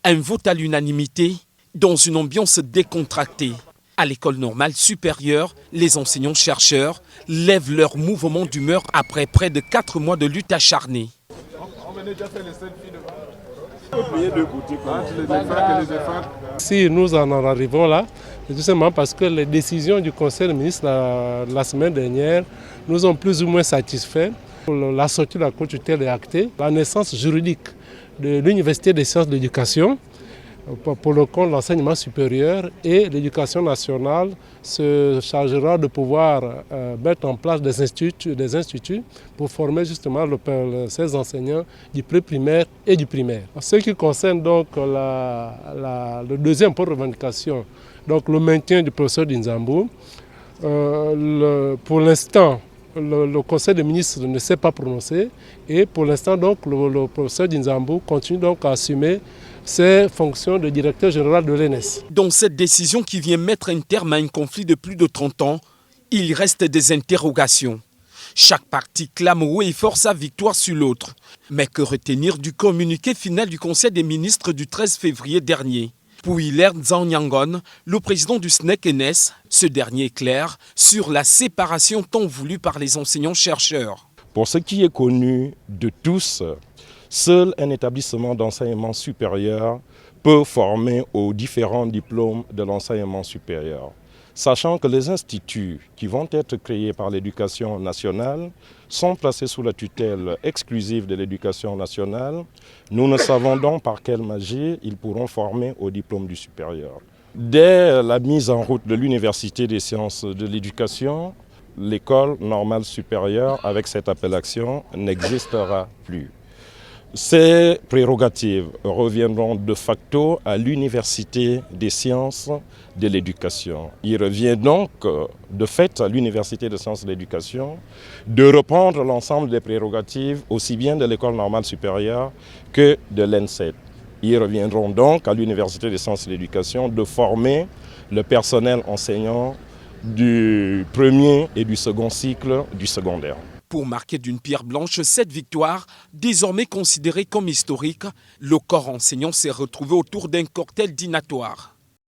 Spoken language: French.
Un vote à l'unanimité dans une ambiance décontractée. À l'école normale supérieure, les enseignants-chercheurs lèvent leur mouvement d'humeur après près de 4 mois de lutte acharnée. Si nous en arrivons là, c'est tout simplement parce que les décisions du Conseil des ministres la semaine dernière nous ont plus ou moins satisfaits. La sortie de la Cour tutelle est actée. La naissance juridique de l'Université des sciences de l'éducation pour le compte de l'enseignement supérieur, et l'éducation nationale se chargera de pouvoir mettre en place des instituts pour former justement ces enseignants du pré-primaire et du primaire. En ce qui concerne donc le deuxième point de revendication, donc le maintien du professeur d'Inzambou, pour l'instant, le Conseil des ministres ne s'est pas prononcé, et pour l'instant donc le professeur d'Inzambou continue donc à assumer ses fonctions de directeur général de l'ENS. Dans cette décision qui vient mettre un terme à un conflit de plus de 30 ans, il reste des interrogations. Chaque parti clame haut et fort sa victoire sur l'autre. Mais que retenir du communiqué final du Conseil des ministres du 13 février dernier? Pour Hilaire Nzanyangon, le président du SNEC-NS, ce dernier est clair sur la séparation tant voulue par les enseignants-chercheurs. Pour ce qui est connu de tous, seul un établissement d'enseignement supérieur peut former aux différents diplômes de l'enseignement supérieur. Sachant que les instituts qui vont être créés par l'éducation nationale sont placés sous la tutelle exclusive de l'éducation nationale, nous ne savons donc par quelle magie ils pourront former au diplôme du supérieur. Dès la mise en route de l'Université des sciences de l'éducation, l'école normale supérieure avec cette appellation n'existera plus. Ces prérogatives reviendront de facto à l'Université des sciences de l'éducation. Il revient donc de fait à l'Université des sciences de l'éducation de reprendre l'ensemble des prérogatives aussi bien de l'école normale supérieure que de l'ENSET. Ils reviendront donc à l'Université des sciences de l'éducation de former le personnel enseignant du premier et du second cycle du secondaire. Pour marquer d'une pierre blanche cette victoire, désormais considérée comme historique, le corps enseignant s'est retrouvé autour d'un cocktail dînatoire.